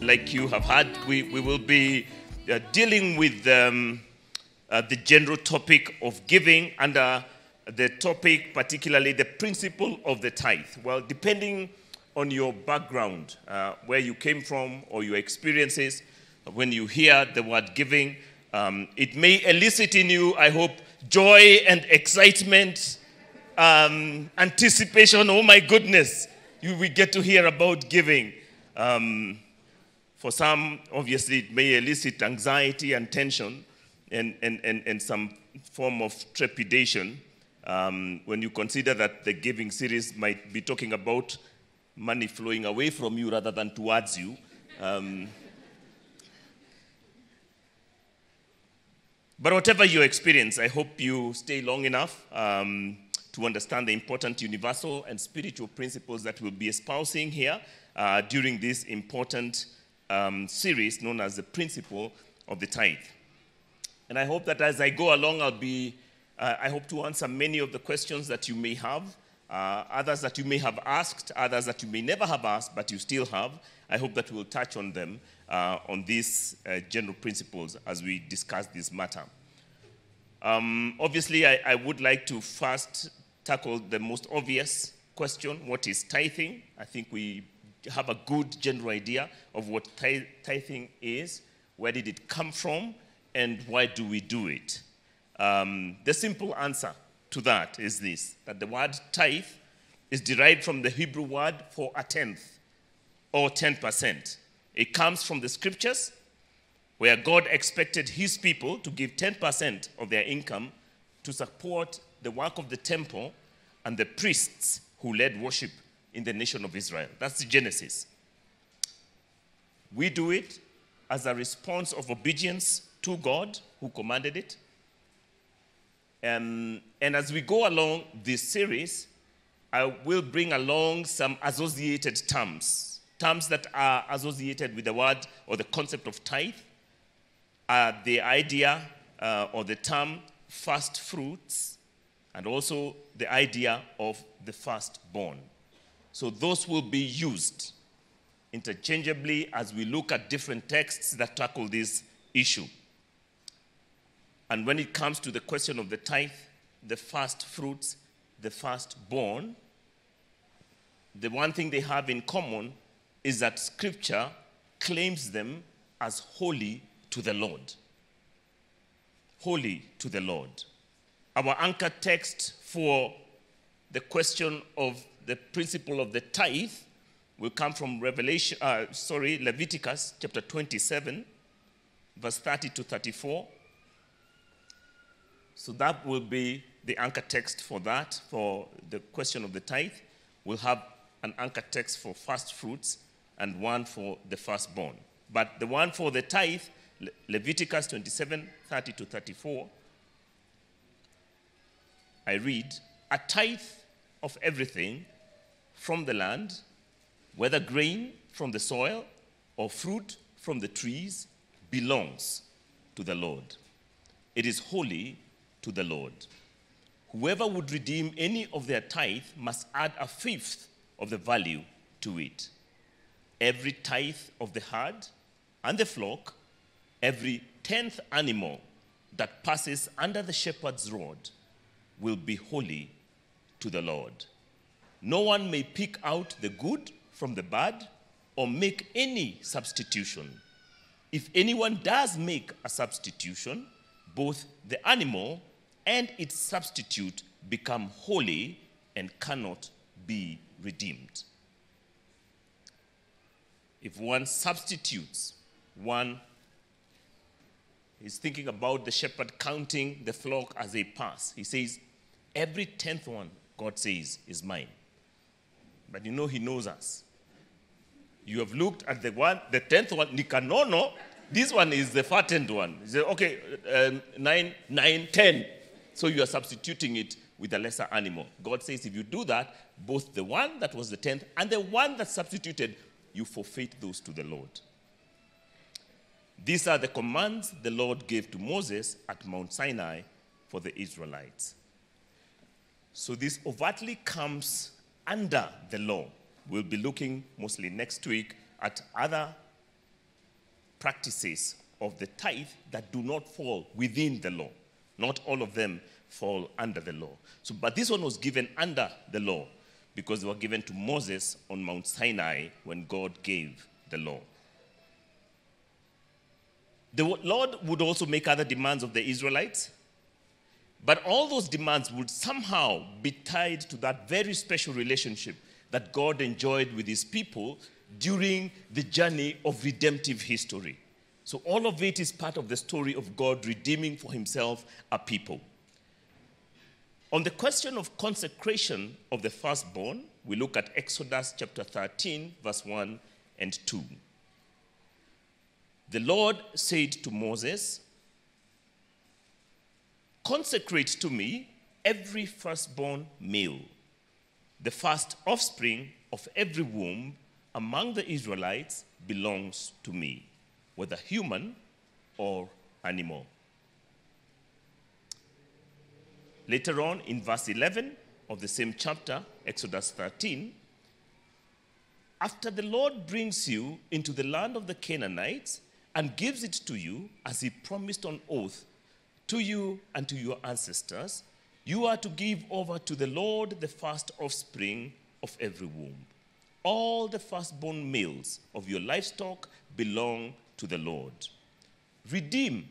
like you have heard, we will be dealing with the general topic of giving under the topic, particularly the principle of the tithe. Well, depending on your background, where you came from or your experiences, when you hear the word giving, it may elicit in you, I hope, joy and excitement, anticipation. Oh my goodness, we get to hear about giving. For some, obviously, it may elicit anxiety and tension and some form of trepidation when you consider that the giving series might be talking about money flowing away from you rather than towards you. But whatever your experience, I hope you stay long enough to understand the important universal and spiritual principles that we'll be espousing here during this important series known as the principle of the tithe. And I hope that as I go along, I hope to answer many of the questions that you may have, others that you may have asked, others that you may never have asked, but you still have. I hope that we'll touch on them, on these general principles as we discuss this matter. Obviously, I would like to first tackle the most obvious question: what is tithing? I think we have a good general idea of what tithing is, where did it come from, and why do we do it? The simple answer to that is this, that the word tithe is derived from the Hebrew word for a tenth, or 10%. It comes from the scriptures, where God expected his people to give 10% of their income to support the work of the temple and the priests who led worship in the nation of Israel. That's the Genesis. We do it as a response of obedience to God who commanded it. And as we go along this series, I will bring along some associated terms that are associated with the word or the concept of tithe, the idea or the term first fruits, and also the idea of the firstborn. So those will be used interchangeably as we look at different texts that tackle this issue. And when it comes to the question of the tithe, the first fruits, the firstborn, the one thing they have in common is that Scripture claims them as holy to the Lord. Holy to the Lord. Our anchor text for the question of the principle of the tithe will come from Leviticus chapter 27, verse 30 to 34. So that will be the anchor text for that, for the question of the tithe. We'll have an anchor text for first fruits and one for the firstborn. But the one for the tithe, Leviticus 27, 30 to 34, I read, "A tithe of everything from the land, whether grain from the soil or fruit from the trees, belongs to the Lord. It is holy to the Lord. Whoever would redeem any of their tithe must add a fifth of the value to it. Every tithe of the herd and the flock, every 10th animal that passes under the shepherd's rod will be holy to the Lord. No one may pick out the good from the bad or make any substitution. If anyone does make a substitution, both the animal and its substitute become holy and cannot be redeemed." If one substitutes, one is thinking about the shepherd counting the flock as they pass. He says, every 10th one, God says, is mine. But you know he knows us. You have looked at the 10th one, Nikanono, this one is the fattened one. You say, okay, 9, 10. So you are substituting it with a lesser animal. God says if you do that, both the one that was the 10th and the one that substituted, you forfeit those to the Lord. These are the commands the Lord gave to Moses at Mount Sinai for the Israelites. So this overtly comes under the law. We'll be looking mostly next week at other practices of the tithe that do not fall within the law. Not all of them fall under the law. But this one was given under the law because they were given to Moses on Mount Sinai when God gave the law. The Lord would also make other demands of the Israelites, but all those demands would somehow be tied to that very special relationship that God enjoyed with his people during the journey of redemptive history. So all of it is part of the story of God redeeming for himself a people. On the question of consecration of the firstborn, we look at Exodus chapter 13, verse 1 and 2. The Lord said to Moses, "Consecrate to me every firstborn male, the first offspring of every womb among the Israelites belongs to me, whether human or animal." Later on, in verse 11 of the same chapter, Exodus 13, after the Lord brings you into the land of the Canaanites and gives it to you as he promised on oath to you and to your ancestors, you are to give over to the Lord the first offspring of every womb. All the firstborn males of your livestock belong to the Lord. Redeem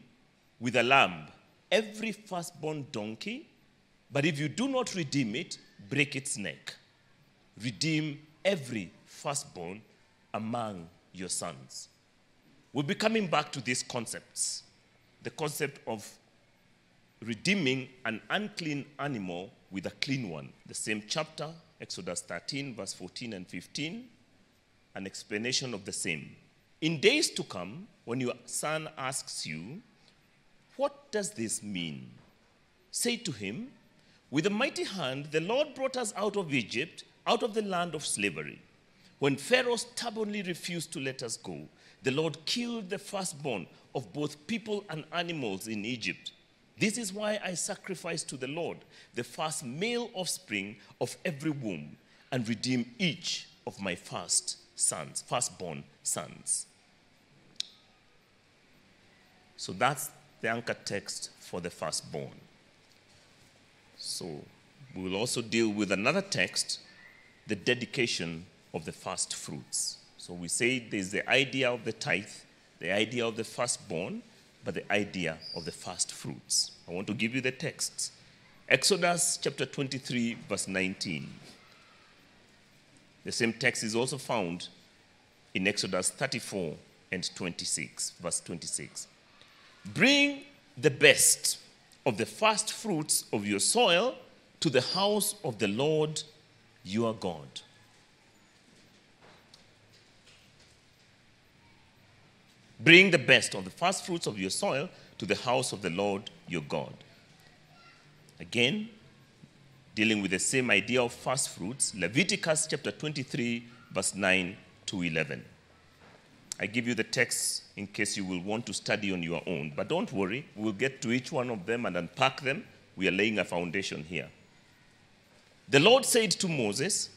with a lamb every firstborn donkey, but if you do not redeem it, break its neck. Redeem every firstborn among your sons. We'll be coming back to these concepts. The concept of redeeming an unclean animal with a clean one. The same chapter, Exodus 13, verse 14 and 15, an explanation of the same. In days to come, when your son asks you, "What does this mean?" say to him, "With a mighty hand the Lord brought us out of Egypt, out of the land of slavery. When Pharaoh stubbornly refused to let us go, the Lord killed the firstborn of both people and animals in Egypt. This is why I sacrifice to the Lord the first male offspring of every womb and redeem each of my firstborn sons." So that's the anchor text for the firstborn. So we will also deal with another text, the dedication of the first fruits. So we say there's the idea of the tithe, the idea of the firstborn, but the idea of the first fruits. I want to give you the texts. Exodus chapter 23, verse 19. The same text is also found in Exodus 34 and 26, verse 26. "Bring the best of the first fruits of your soil to the house of the Lord your God." Bring the best of the first fruits of your soil to the house of the Lord your God. Again, dealing with the same idea of first fruits, Leviticus chapter 23, verse 9 to 11. I give you the text in case you will want to study on your own. But don't worry, we'll get to each one of them and unpack them. We are laying a foundation here. The Lord said to Moses,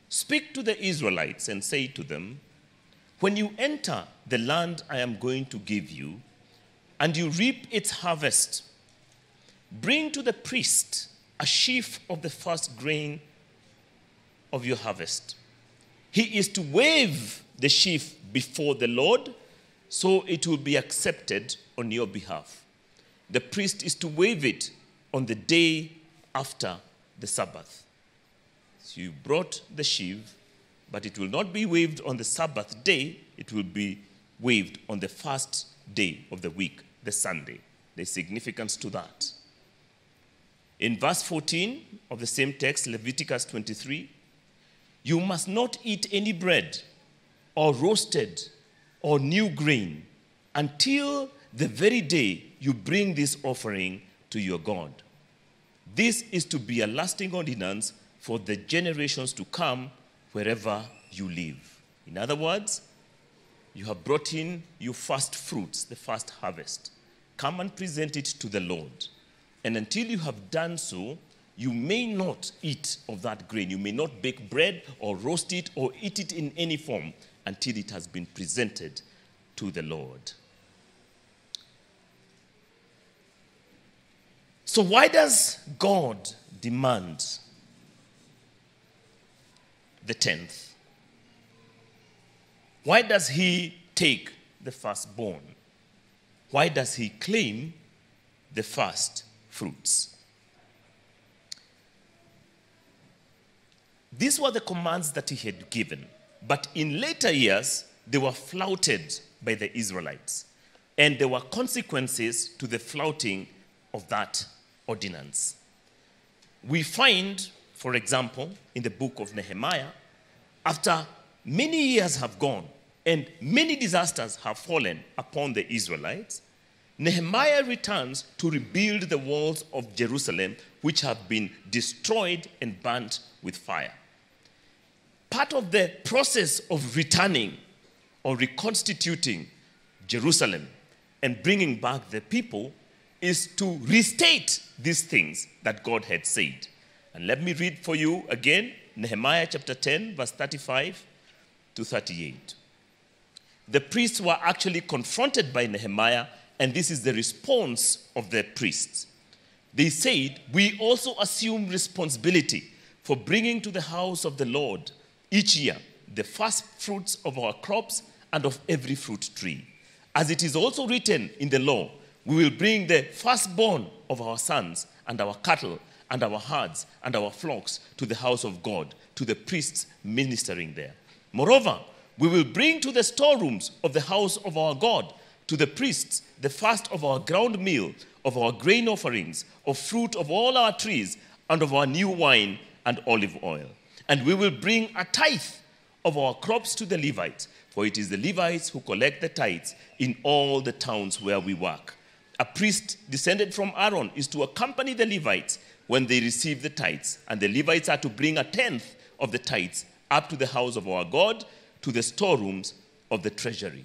"Speak to the Israelites and say to them, when you enter the land I am going to give you, and you reap its harvest, bring to the priest a sheaf of the first grain of your harvest. He is to wave the sheaf before the Lord, so it will be accepted on your behalf. The priest is to wave it on the day after the Sabbath." So you brought the sheaf, but it will not be waved on the Sabbath day. It will be waved on the first day of the week, the Sunday. There's significance to that. In verse 14 of the same text, Leviticus 23, "You must not eat any bread or roasted or new grain until the very day you bring this offering to your God. This is to be a lasting ordinance for the generations to come wherever you live." In other words, you have brought in your first fruits, the first harvest. Come and present it to the Lord. And until you have done so, you may not eat of that grain. You may not bake bread or roast it or eat it in any form until it has been presented to the Lord. So why does God demand the tenth? Why does he take the firstborn? Why does he claim the first fruits? These were the commands that he had given. But in later years, they were flouted by the Israelites. And there were consequences to the flouting of that ordinance. We find, for example, in the book of Nehemiah, after many years have gone and many disasters have fallen upon the Israelites, Nehemiah returns to rebuild the walls of Jerusalem, which have been destroyed and burnt with fire. Part of the process of returning or reconstituting Jerusalem and bringing back the people is to restate these things that God had said. And let me read for you again, Nehemiah chapter 10, verse 35 to 38. The priests were actually confronted by Nehemiah, and this is the response of the priests. They said, "We also assume responsibility for bringing to the house of the Lord each year the first fruits of our crops and of every fruit tree. As it is also written in the law, we will bring the firstborn of our sons and our cattle and our herds and our flocks to the house of God, to the priests ministering there. Moreover, we will bring to the storerooms of the house of our God, to the priests, the first of our ground meal, of our grain offerings, of fruit of all our trees, and of our new wine and olive oil. And we will bring a tithe of our crops to the Levites, for it is the Levites who collect the tithes in all the towns where we work. A priest descended from Aaron is to accompany the Levites when they receive the tithes, and the Levites are to bring a tenth of the tithes up to the house of our God, to the storerooms of the treasury."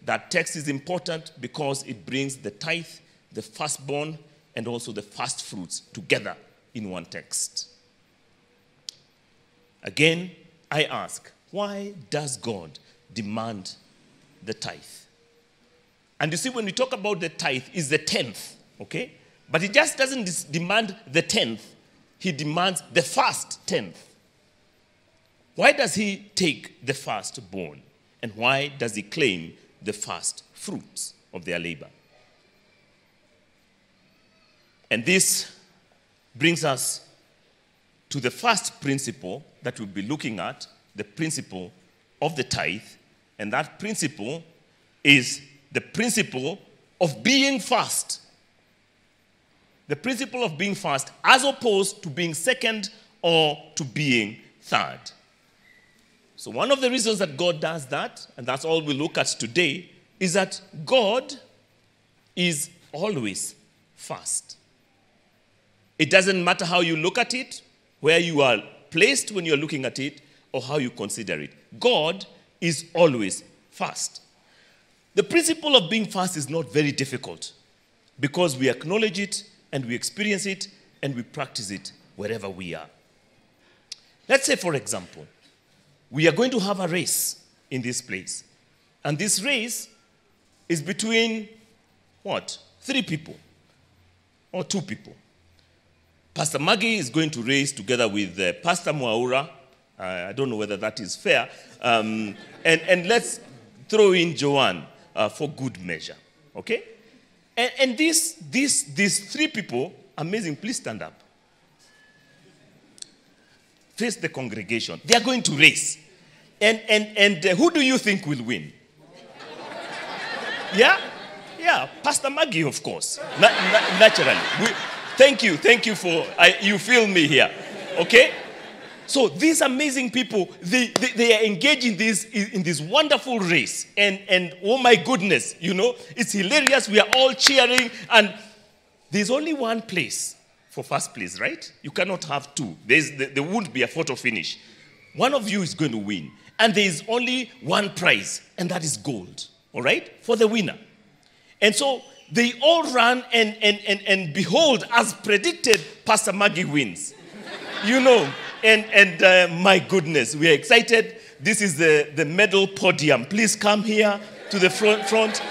That text is important because it brings the tithe, the firstborn, and also the first fruits together in one text. Again, I ask, why does God demand the tithe? And you see, when we talk about the tithe, it's the tenth, okay? But he just doesn't demand the tenth. He demands the first tenth. Why does he take the firstborn? And why does he claim the first fruits of their labor? And this brings us to the first principle that we'll be looking at, the principle of the tithe. And that principle is the principle of being first. The principle of being first as opposed to being second or to being third. So one of the reasons that God does that, and that's all we look at today, is that God is always first. It doesn't matter how you look at it, where you are placed when you're looking at it, or how you consider it. God is always first. The principle of being first is not very difficult because we acknowledge it and we experience it and we practice it wherever we are. Let's say, for example, we are going to have a race in this place. And this race is between, what? 3 people or 2 people. Pastor Maggie is going to race together with Pastor Mwaura. I don't know whether that is fair. And let's throw in Joanne for good measure. Okay? And these 3 people, amazing, please stand up. Face the congregation. They are going to race. And who do you think will win? Yeah? Yeah, Pastor Maggie, of course. Naturally. Thank you for, you feel me here. Okay? So these amazing people, they are engaged in this wonderful race. And oh my goodness, you know, it's hilarious. We are all cheering. And there's only one place for first place, right? You cannot have 2. There won't be a photo finish. One of you is going to win. And there is only one prize, and that is gold. All right? For the winner. And so they all run and behold, as predicted, Pastor Maggie wins. You know, and my goodness, we are excited. this is the medal podium. Please come here to the front.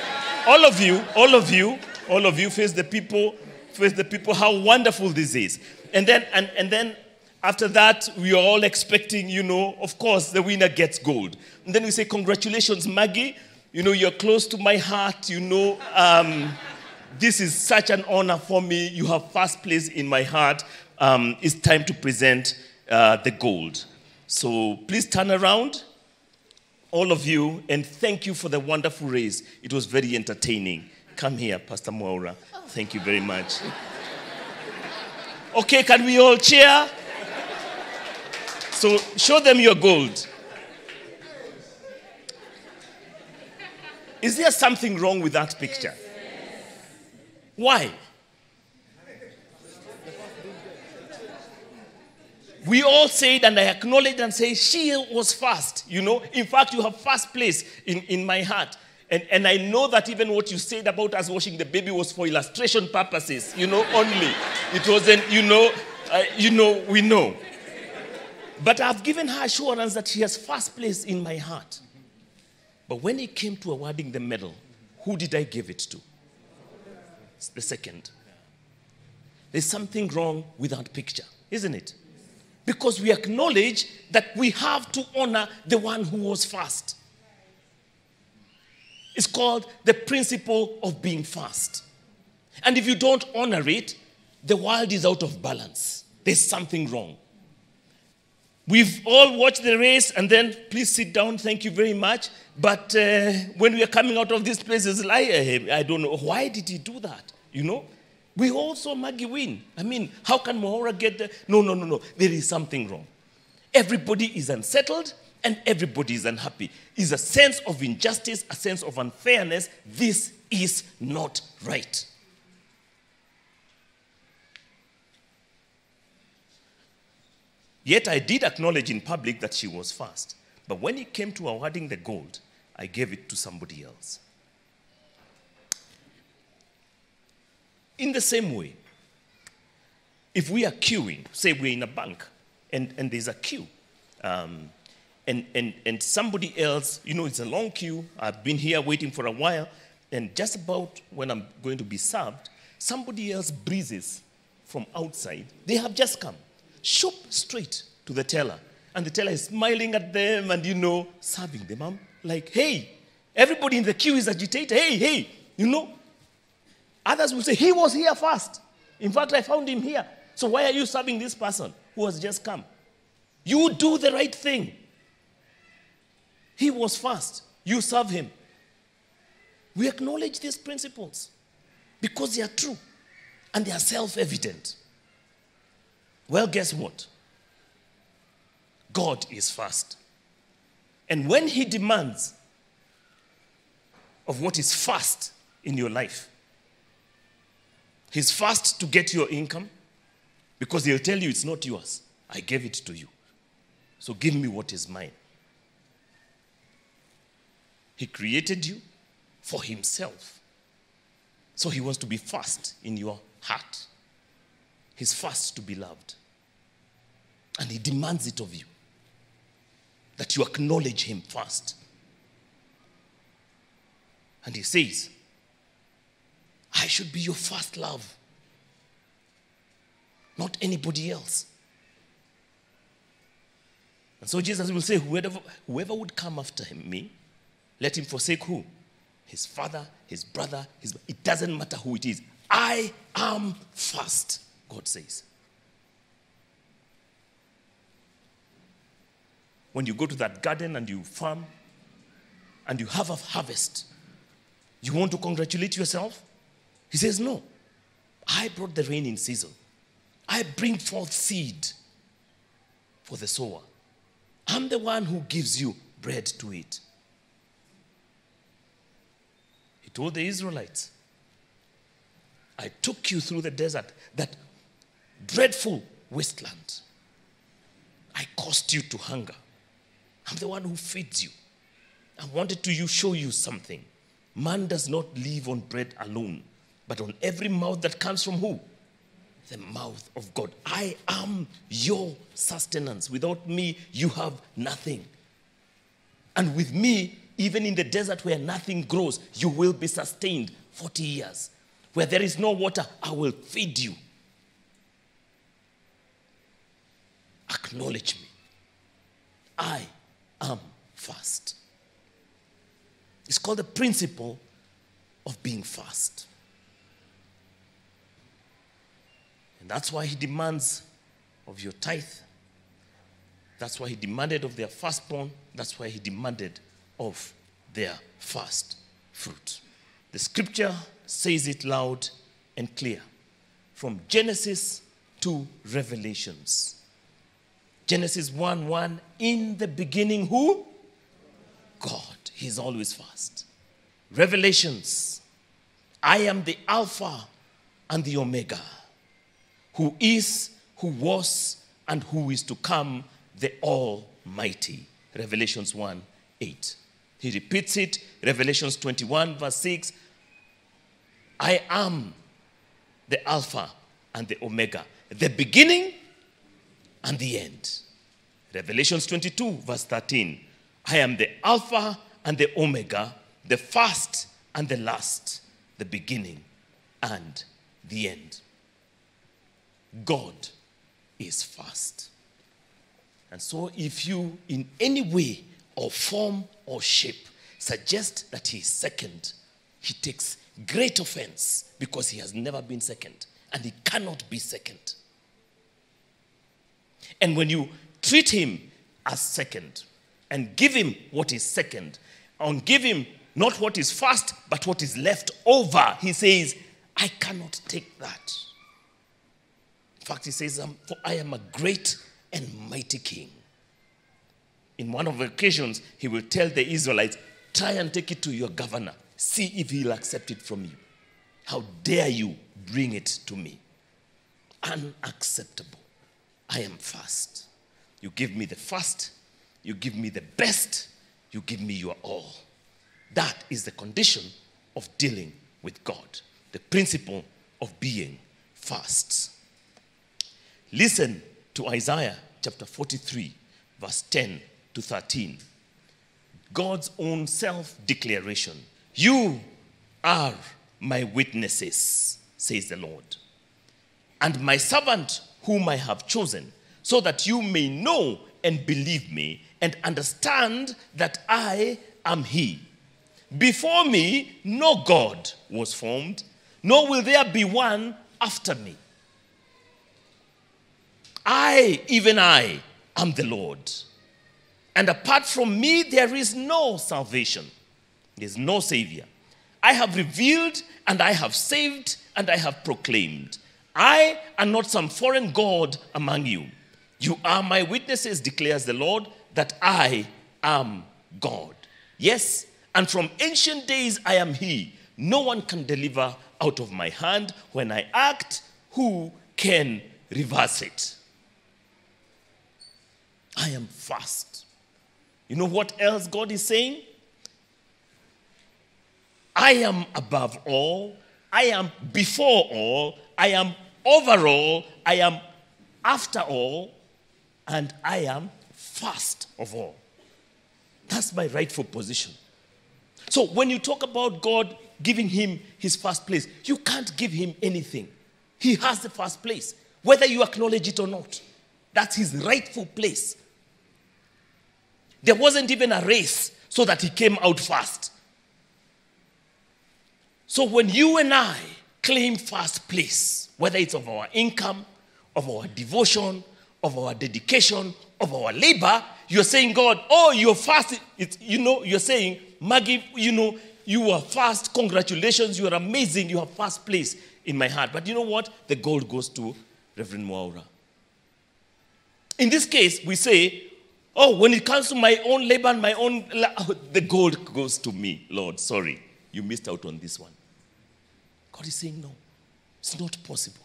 All of you face the people, how wonderful this is. And then after that, we are all expecting, of course, the winner gets gold. And then we say, congratulations, Maggie. You're close to my heart. This is such an honor for me. You have first place in my heart. It's time to present the gold. So please turn around, all of you, and thank you for the wonderful race. It was very entertaining. Come here, Pastor Mwaura. Thank you very much. Okay, can we all cheer? So show them your gold. Is there something wrong with that picture? Why? We all said, and I acknowledge and say, she was first. In fact, you have first place in my heart. And I know that even what you said about us washing the baby was for illustration purposes, only. It wasn't, we know. But I've given her assurance that she has first place in my heart. But when it came to awarding the medal, who did I give it to? It's the second. There's something wrong with that picture, isn't it? Because we acknowledge that we have to honor the one who was first. It's called the principle of being first. And if you don't honor it, the world is out of balance. There's something wrong. We've all watched the race, and then, please sit down, thank you very much. But when we are coming out of this place, it's like, I don't know, why did he do that? We all saw Maggie win. I mean, how can Mohora get there? No. There is something wrong. Everybody is unsettled, and everybody is unhappy. It's a sense of injustice, a sense of unfairness. This is not right. Yet I did acknowledge in public that she was first. But when it came to awarding the gold, I gave it to somebody else. In the same way, if we are queuing, say we're in a bank, and there's a queue, and somebody else, it's a long queue, I've been here waiting for a while, and just about when I'm going to be served, somebody else breezes from outside. They have just come. Shoop straight to the teller. And the teller is smiling at them and, serving them. I'm like, hey, everybody in the queue is agitated. Hey, Others will say, he was here first. In fact, I found him here. So why are you serving this person who has just come? You do the right thing. He was first. You serve him. We acknowledge these principles because they are true and they are self-evident. Well, guess what? God is first. And when he demands of what is first in your life, he's first to get your income because he'll tell you it's not yours. I gave it to you. So give me what is mine. He created you for himself. So he wants to be first in your heart. He's first to be loved. And he demands it of you. That you acknowledge him first. And he says, I should be your first love. Not anybody else. And so Jesus will say, whoever would come after me, let him forsake who? His father, his brother, it doesn't matter who it is. I am first. God says. When you go to that garden and you farm and you have a harvest, you want to congratulate yourself? He says, no. I brought the rain in season. I bring forth seed for the sower. I'm the one who gives you bread to eat. He told the Israelites, I took you through the desert, that dreadful wasteland. I caused you to hunger. I'm the one who feeds you. I wanted to show you something. Man does not live on bread alone, but on every mouth that comes from who? The mouth of God. I am your sustenance. Without me, you have nothing. And with me, even in the desert where nothing grows, you will be sustained 40 years. Where there is no water, I will feed you. Acknowledge me. I am fast. It's called the principle of being fast. And that's why he demands of your tithe. That's why he demanded of their firstborn. That's why he demanded of their first fruit. The scripture says it loud and clear. From Genesis to Revelations. Genesis 1:1, in the beginning who? God. He's always fast. Revelations, I am the Alpha and the Omega, who is, who was, and who is to come, the Almighty. Revelations 1:8. He repeats it. Revelations 21 verse 6. I am the Alpha and the Omega, the beginning and the end. Revelations 22 verse 13. I am the Alpha and the Omega, the first and the last, the beginning and the end. God is fast. And so if you in any way or form or shape suggest that he is second, he takes great offense because he has never been second and he cannot be second. And when you treat him as second and give him what is second, and give him not what is first but what is left over, he says, I cannot take that. In fact, he says, for I am a great and mighty king. In one of the occasions, he will tell the Israelites, try and take it to your governor. See if he'll accept it from you. How dare you bring it to me? Unacceptable. I am fast. You give me the first. You give me the best. You give me your all. That is the condition of dealing with God. The principle of being fast. Listen to Isaiah chapter 43, verse 10 to 13. God's own self-declaration. You are my witnesses, says the Lord, and my servant whom I have chosen, so that you may know and believe me and understand that I am he. Before me, no God was formed, nor will there be one after me. I, even I, am the Lord. And apart from me, there is no salvation. There is no Savior. I have revealed, and I have saved, and I have proclaimed. I am not some foreign god among you. You are my witnesses, declares the Lord, that I am God. Yes, and from ancient days I am he. No one can deliver out of my hand. When I act, who can reverse it? I am fast. You know what else God is saying? I am above all. I am before all. I am over all. I am after all. And I am first of all. That's my rightful position. So when you talk about God giving him his first place, you can't give him anything. He has the first place, whether you acknowledge it or not. That's his rightful place. There wasn't even a race so that he came out first. So when you and I claim first place, whether it's of our income, of our devotion, of our dedication, of our labor, you're saying, God, oh, you're fast. You're saying, Maggie, you are fast. Congratulations. You are amazing. You have first place in my heart. But you know what? The gold goes to Reverend Mwaura. In this case, we say, oh, when it comes to my own labor and my own, the gold goes to me. Lord, sorry. You missed out on this one. God is saying, no, it's not possible.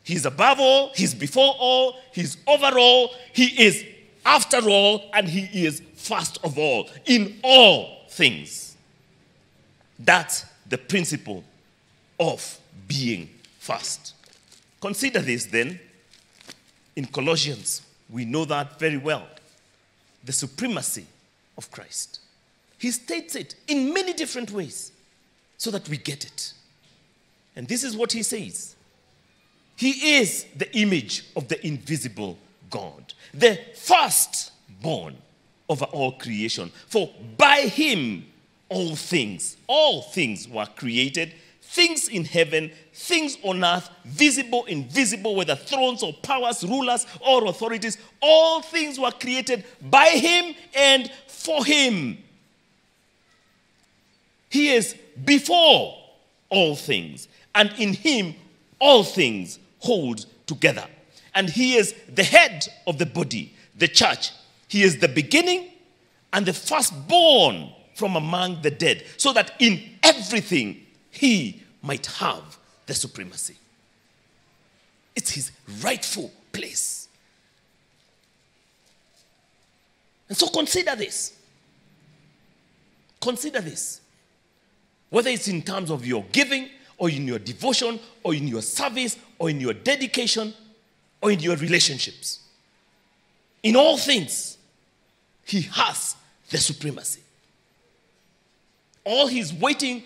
He's above all, he's before all, he's over all, he is after all, and he is first of all, in all things. That's the principle of being first. Consider this then. In Colossians, we know that very well. The supremacy of Christ. He states it in many different ways so that we get it. And this is what he says. He is the image of the invisible God, the firstborn over all creation. For by him all things were created, things in heaven, things on earth, visible, invisible, whether thrones or powers, rulers or authorities, all things were created by him and for him. He is before all things, and in him all things hold together. And he is the head of the body, the church. He is the beginning and the firstborn from among the dead, so that in everything he might have the supremacy. It's his rightful place. And so consider this. Consider this. Whether it's in terms of your giving, or in your devotion, or in your service, or in your dedication, or in your relationships. In all things, he has the supremacy. All he's waiting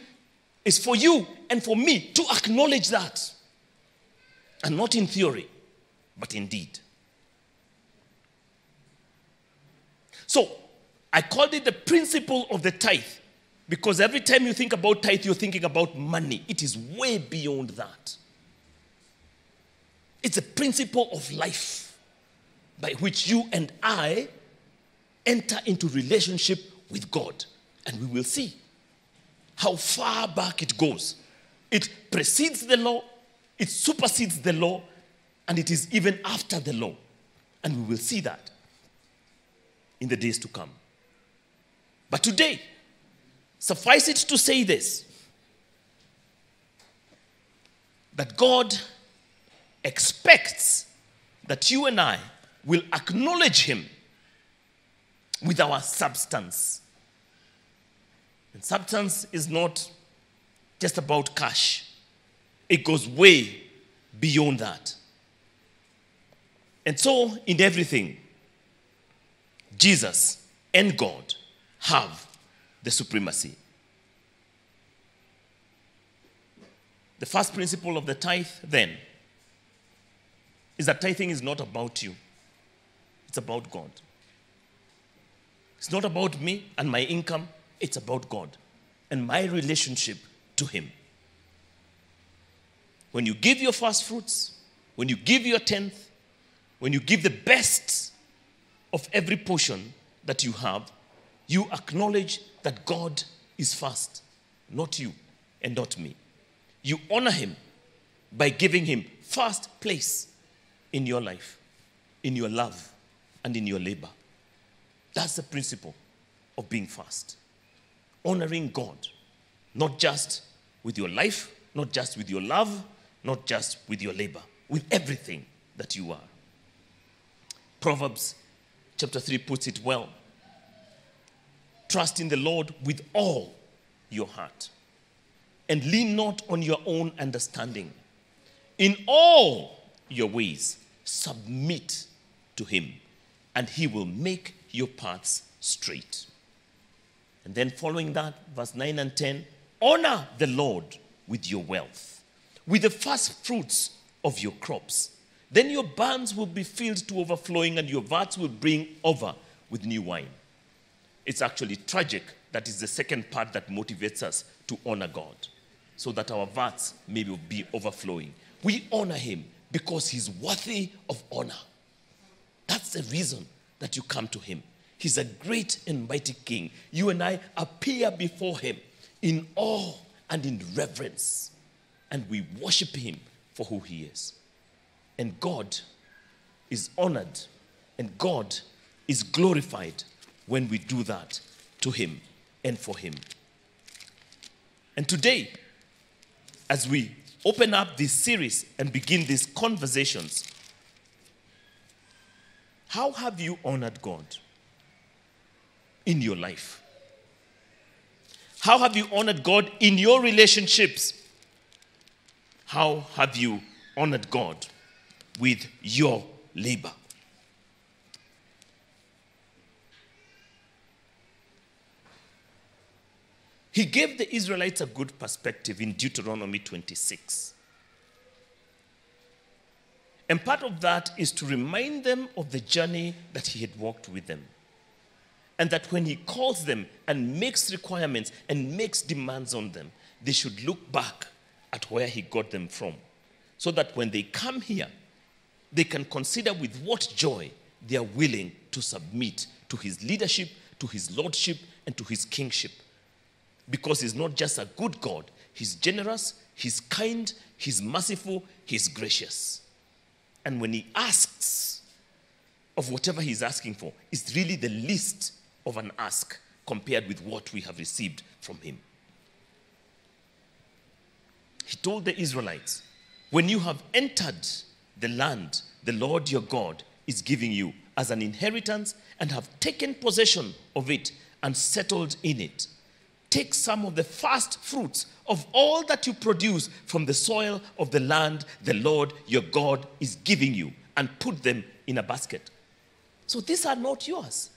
is for you and for me to acknowledge that. And not in theory, but in deed. So, I called it the principle of the tithe, because every time you think about tithe, you're thinking about money. It is way beyond that. It's a principle of life by which you and I enter into relationship with God. And we will see how far back it goes. It precedes the law, it supersedes the law, and it is even after the law. And we will see that in the days to come. But today, suffice it to say this, that God expects that you and I will acknowledge him with our substance. And substance is not just about cash. It goes way beyond that. And so, in everything, Jesus and God have the supremacy. The first principle of the tithe, then, is that tithing is not about you. It's about God. It's not about me and my income. It's about God and my relationship to him. When you give your first fruits, when you give your tenth, when you give the best of every portion that you have, you acknowledge that God is first, not you and not me. You honor him by giving him first place in your life, in your love, and in your labor. That's the principle of being first. Honoring God, not just with your life, not just with your love, not just with your labor, with everything that you are. Proverbs chapter 3 puts it well. Trust in the Lord with all your heart, and lean not on your own understanding. In all your ways, submit to him, and he will make your paths straight. And then following that, verse 9 and 10, honor the Lord with your wealth, with the first fruits of your crops. Then your barns will be filled to overflowing, and your vats will bring over with new wine. It's actually tragic that is the second part that motivates us to honor God, so that our vats may be overflowing. We honor him because he's worthy of honor. That's the reason that you come to him. He's a great and mighty king. You and I appear before him in awe and in reverence, and we worship him for who he is. And God is honored, and God is glorified when we do that to him and for him. And today, as we open up this series and begin these conversations, how have you honored God in your life? How have you honored God in your relationships? How have you honored God with your labor. He gave the Israelites a good perspective in Deuteronomy 26. And part of that is to remind them of the journey that he had walked with them. And that when he calls them and makes requirements and makes demands on them, they should look back at where he got them from. So that when they come here, they can consider with what joy they are willing to submit to his leadership, to his lordship, and to his kingship. Because he's not just a good God, he's generous, he's kind, he's merciful, he's gracious. And when he asks of whatever he's asking for, it's really the least of an ask compared with what we have received from him. He told the Israelites, when you have entered the land the Lord your God is giving you as an inheritance and have taken possession of it and settled in it, take some of the first fruits of all that you produce from the soil of the land the Lord your God is giving you and put them in a basket. So these are not yours.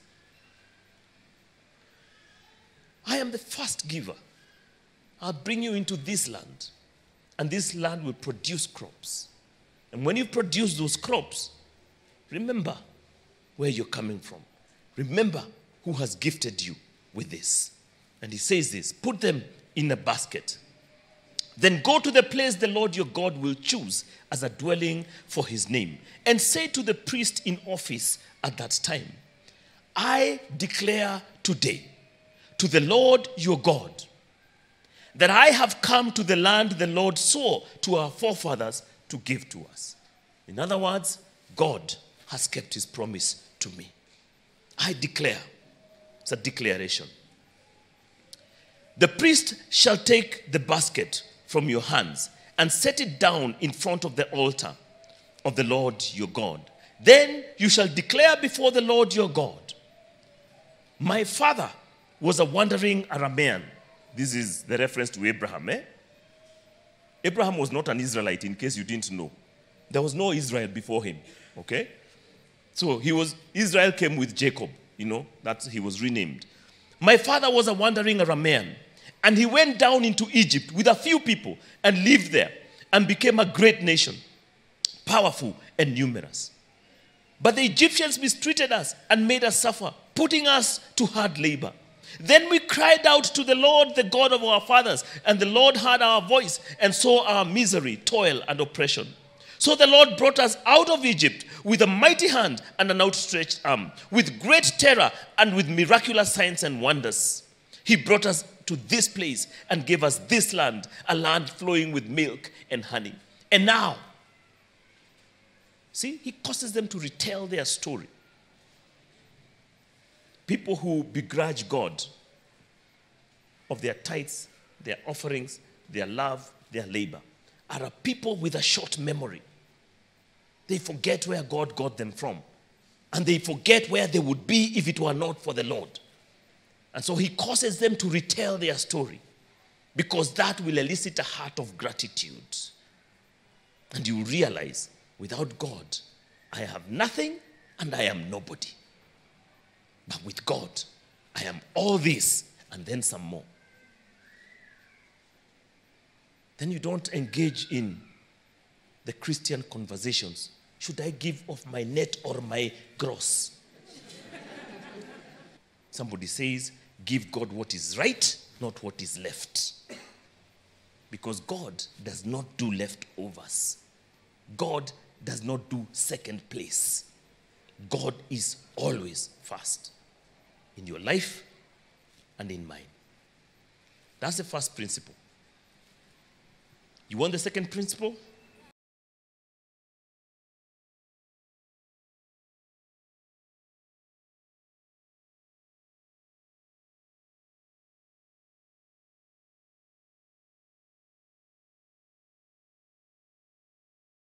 I am the first giver. I'll bring you into this land, and this land will produce crops. And when you produce those crops, remember where you're coming from. Remember who has gifted you with this. And he says this, put them in a basket. Then go to the place the Lord your God will choose as a dwelling for his name. And say to the priest in office at that time, I declare today to the Lord your God that I have come to the land the Lord swore to our forefathers to give to us. In other words, God has kept his promise to me. I declare. It's a declaration. The priest shall take the basket from your hands and set it down in front of the altar of the Lord your God. Then you shall declare before the Lord your God, my father was a wandering Aramean. This is the reference to Abraham. Abraham was not an Israelite, in case you didn't know. There was no Israel before him. Okay? So Israel came with Jacob. That he was renamed. My father was a wandering Aramean, and he went down into Egypt with a few people and lived there and became a great nation, powerful and numerous. But the Egyptians mistreated us and made us suffer, putting us to hard labor. Then we cried out to the Lord, the God of our fathers, and the Lord heard our voice and saw our misery, toil, and oppression. So the Lord brought us out of Egypt with a mighty hand and an outstretched arm, with great terror and with miraculous signs and wonders. He brought us to this place and gave us this land, a land flowing with milk and honey. And now, see, he causes them to retell their story. People who begrudge God of their tithes, their offerings, their love, their labor, are a people with a short memory. They forget where God got them from. And they forget where they would be if it were not for the Lord. And so he causes them to retell their story, because that will elicit a heart of gratitude. And you realize, without God, I have nothing and I am nobody. But with God, I am all this and then some more. Then you don't engage in the Christian conversations. Should I give of my net or my gross? Somebody says, give God what is right, not what is left. Because God does not do leftovers. God does not do second place. God is always first in your life and in mine. That's the first principle. You want the second principle?